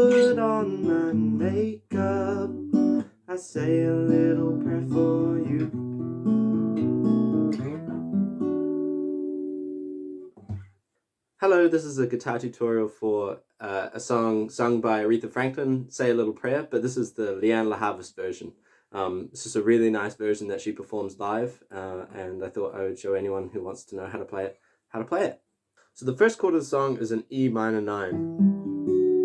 put on my makeup, I say a little prayer for you. Hello, this is a guitar tutorial for a song sung by Aretha Franklin, Say a Little Prayer, but this is the Lianne Havas version. This is a really nice version that she performs live, and I thought I would show anyone who wants to know how to play it, So the first chord of the song is an E minor 9.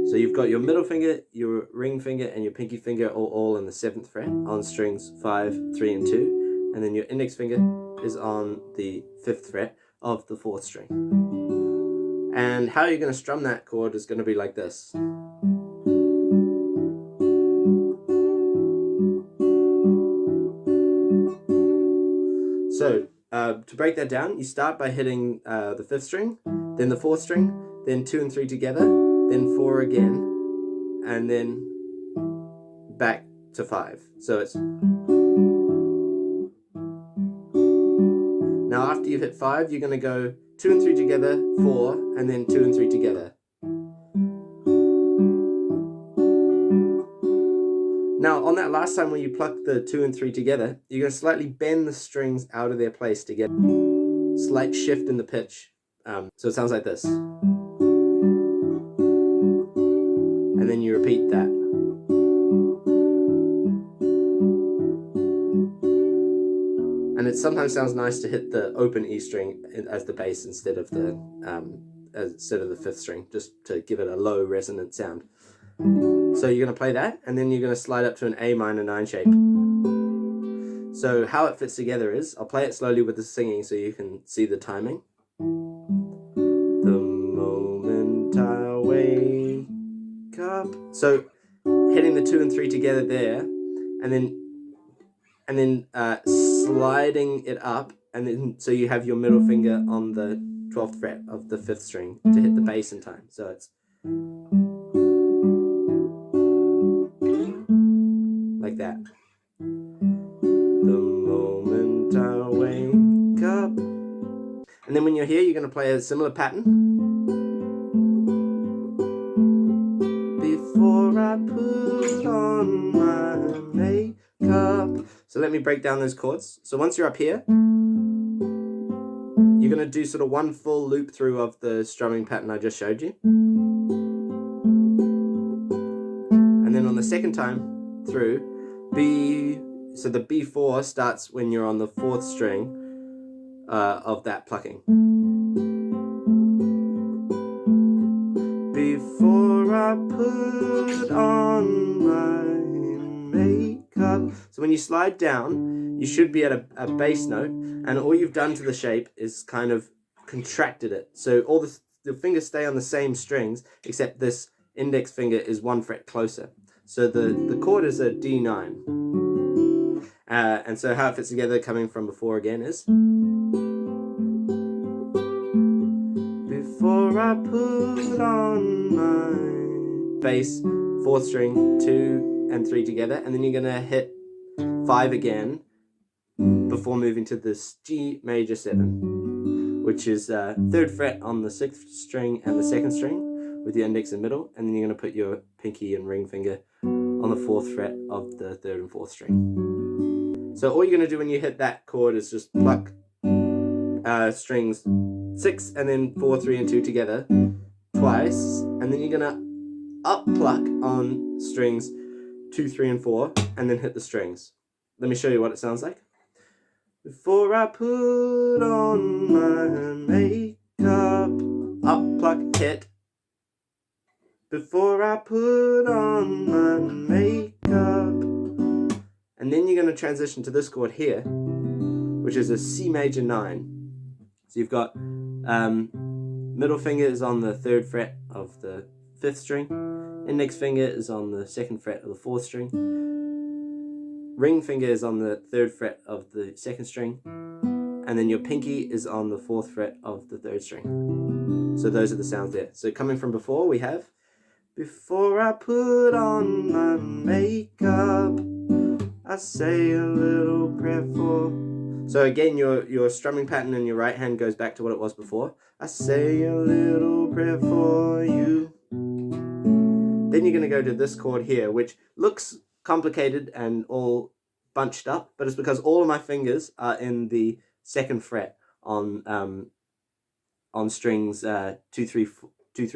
So you've got your middle finger, your ring finger, and your pinky finger all in the 7th fret on strings 5, 3, and 2, and then your index finger is on the 5th fret of the 4th string. And how you're going to strum that chord is going to be like this. So to break that down, you start by hitting the 5th string, then the 4th string, then 2 and 3 together, then 4 again, and then back to 5. So it's... Now after you hit 5, you're going to go 2 and 3 together, 4, and then 2 and 3 together. Now on that last time when you pluck the 2 and 3 together, you're going to slightly bend the strings out of their place to get a slight shift in the pitch. So it sounds like this. And then you repeat that. And it sometimes sounds nice to hit the open E string as the bass instead of the 5th string, just to give it a low resonant sound. So you're going to play that, and then you're going to slide up to an A minor 9 shape. So how it fits together is, I'll play it slowly with the singing so you can see the timing. The moment I wake up. So hitting the 2 and 3 together there, and then sliding it up, and then so you have your middle finger on the 12th fret of the 5th string to hit the bass in time. So it's like that. The moment I wake up. And then when you're here, you're going to play a similar pattern. Before I put on my makeup. So let me break down those chords. So once you're up here, you're going to do sort of one full loop through of the strumming pattern I just showed you. And then on the second time through, so the B4 starts when you're on the 4th string of that plucking. Before I put on my makeup. So when you slide down, you should be at a bass note, and all you've done to the shape is kind of contracted it. So all the fingers stay on the same strings, except this index finger is 1 fret closer. So the chord is a D9. And so how it fits together coming from before again is... Before I put on my bass, 4th string, 2 and 3 together, and then you're going to hit 5 again before moving to this G major 7, which is 3rd fret on the 6th string and the 2nd string with your index and middle, and then you're going to put your pinky and ring finger on the 4th fret of the 3rd and 4th string. So all you're going to do when you hit that chord is just pluck strings 6 and then 4, 3 and 2 together twice, and then you're going to up pluck on strings 2, 3 and 4 and then hit the strings. Let me show you what it sounds like. Before I put on my makeup, up pluck, hit. Before I put on my makeup. And then you're going to transition to this chord here, which is a C major 9. So you've got middle finger is on the 3rd fret of the 5th string, index finger is on the 2nd fret of the 4th string, ring finger is on the 3rd fret of the 2nd string, and then your pinky is on the 4th fret of the 3rd string. So those are the sounds there. So coming from before, we have before I put on my makeup, I say a little prayer for. So again, your strumming pattern in your right hand goes back to what it was before. I say a little prayer for you. Then you're going to go to this chord here, which looks complicated and all bunched up, but it's because all of my fingers are in the 2nd fret on strings 2, 3,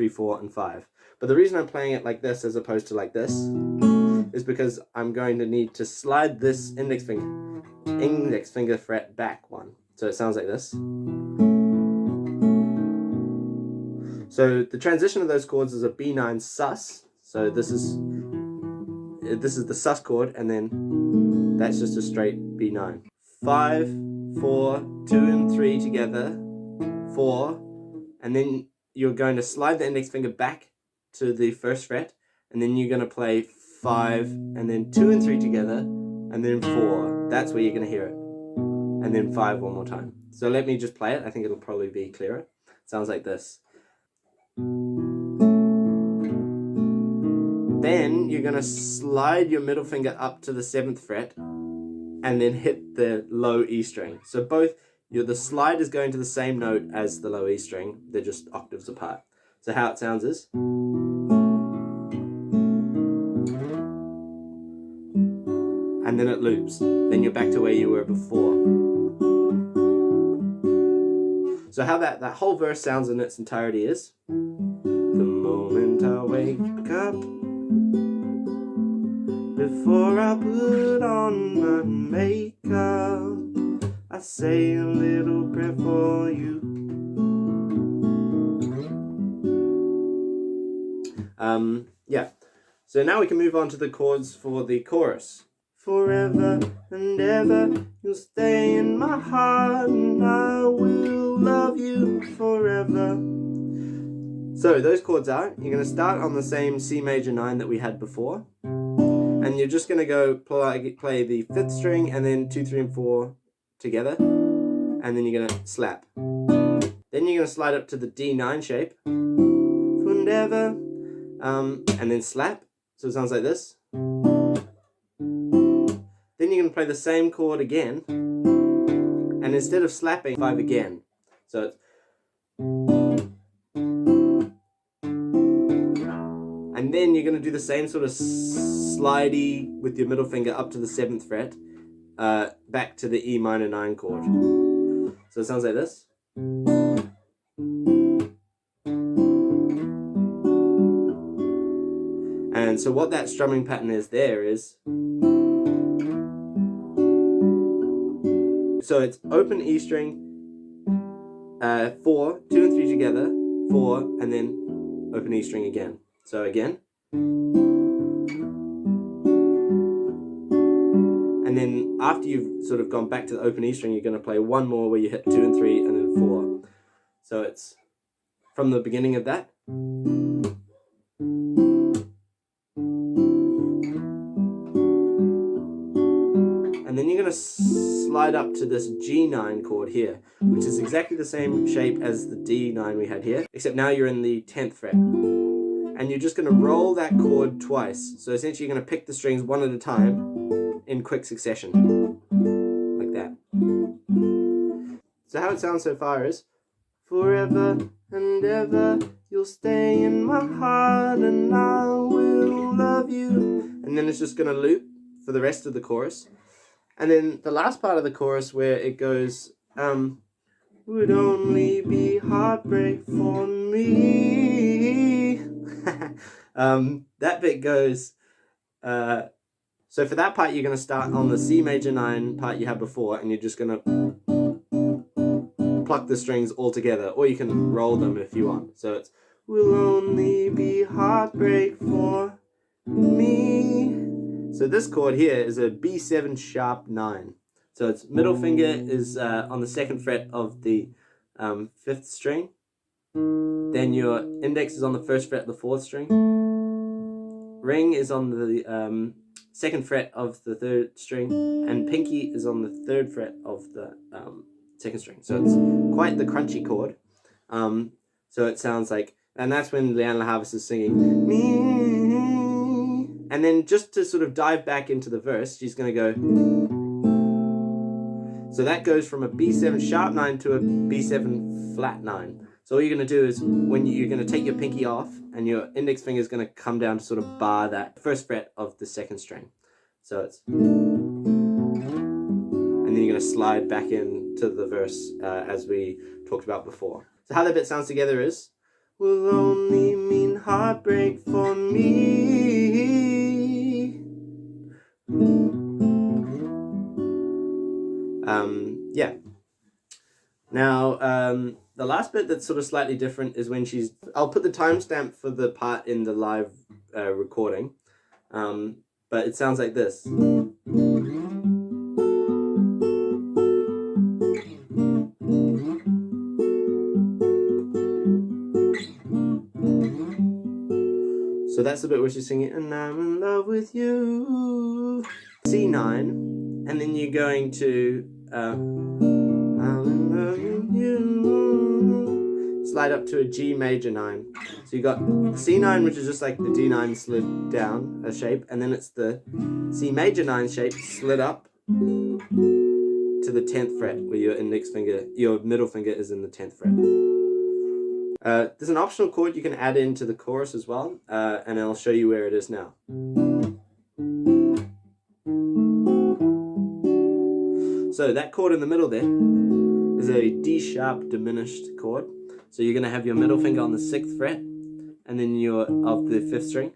4, and 5. But the reason I'm playing it like this as opposed to like this is because I'm going to need to slide this index finger fret back one. So it sounds like this. So the transition of those chords is a B9 sus. So this is the sus chord, and then that's just a straight B9. 5, 4, 2 and 3 together, 4, and then you're going to slide the index finger back to the 1st fret, and then you're going to play 5, and then 2 and 3 together, and then 4. That's where you're going to hear it. And then 5 one more time. So let me just play it. I think it'll probably be clearer. It sounds like this. Then you're going to slide your middle finger up to the 7th fret and then hit the low E string. So the slide is going to the same note as the low E string. They're just octaves apart. So how it sounds is, and then it loops. Then you're back to where you were before. So how that whole verse sounds in its entirety is, the moment I wake up, before I put on my makeup, I say a little prayer for you. Yeah. So now we can move on to the chords for the chorus. Forever and ever, you'll stay in my heart, and I will love you forever. So those chords are, you're going to start on the same C major 9 that we had before, and you're just going to go play the 5th string and then 2, 3, and 4 together, and then you're going to slap. Then you're going to slide up to the D9 shape, forever, and then slap. So it sounds like this. Then you're going to play the same chord again, and instead of slapping, 5 again. So it's, and then you're going to do the same sort of slidey with your middle finger up to the 7th fret, back to the E minor 9 chord. So it sounds like this. And so what that strumming pattern is there is, so it's open E string, 4, 2 and 3 together, 4, and then open E string again. So again. And then after you've sort of gone back to the open E string, you're going to play one more where you hit 2 and 3 and then 4. So it's from the beginning of that. And then you're going to slide up to this G9 chord here, which is exactly the same shape as the D9 we had here, except now you're in the 10th fret. And you're just going to roll that chord twice. So essentially you're going to pick the strings one at a time in quick succession, like that. So how it sounds so far is, forever and ever, you'll stay in my heart, and I will love you. And then it's just going to loop for the rest of the chorus. And then the last part of the chorus where it goes, would only be heartbreak for me. That bit goes, so for that part you're going to start on the C major 9 part you had before, and you're just going to pluck the strings all together, or you can roll them if you want. So it's, will only be heartbreak for me. So this chord here is a B7 sharp 9. So its middle finger is on the 2nd fret of the 5th string. Then your index is on the 1st fret of the 4th string. Ring is on the 2nd fret of the 3rd string. And pinky is on the 3rd fret of the 2nd string. So it's quite the crunchy chord. So it sounds like, and that's when Lianne Havas is singing me. And then just to sort of dive back into the verse, she's going to go. So that goes from a B7 sharp 9 to a B7 flat 9. So all you're going to do is when you're going to take your pinky off and your index finger is going to come down to sort of bar that first fret of the second string. So it's, and then you're going to slide back into the verse as we talked about before. So how that bit sounds together is, will only mean heartbreak for me. Yeah. Now, the last bit that's sort of slightly different is when she's, I'll put the timestamp for the part in the live recording, but it sounds like this. So that's the bit where she's singing, and I'm in love with you. C9, and then you're going to, I'm in love with you. Slide up to a G major 9. So you got C9, which is just like the D9 slid down a shape, and then it's the C major 9 shape slid up to the 10th fret, where your index finger, your middle finger is in the 10th fret. There's an optional chord you can add into the chorus as well, and I'll show you where it is now. So that chord in the middle there is a D sharp diminished chord. So you're going to have your middle finger on the 6th fret, and then your of the 5th string.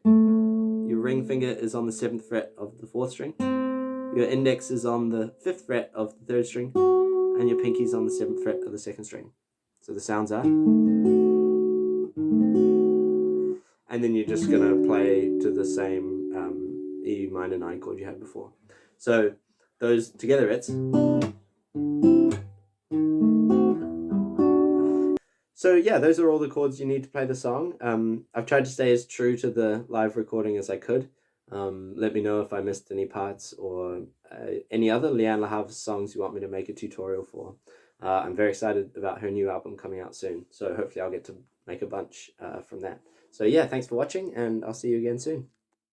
Your ring finger is on the 7th fret of the 4th string. Your index is on the 5th fret of the 3rd string, and your pinky's on the 7th fret of the 2nd string. So the sounds are. And then you're just going to play to the same E minor 9 chord you had before. So those together it's. So yeah, those are all the chords you need to play the song. I've tried to stay as true to the live recording as I could. Let me know if I missed any parts or any other Lianne Havas songs you want me to make a tutorial for. I'm very excited about her new album coming out soon, so hopefully I'll get to make a bunch from that. So yeah, thanks for watching, and I'll see you again soon.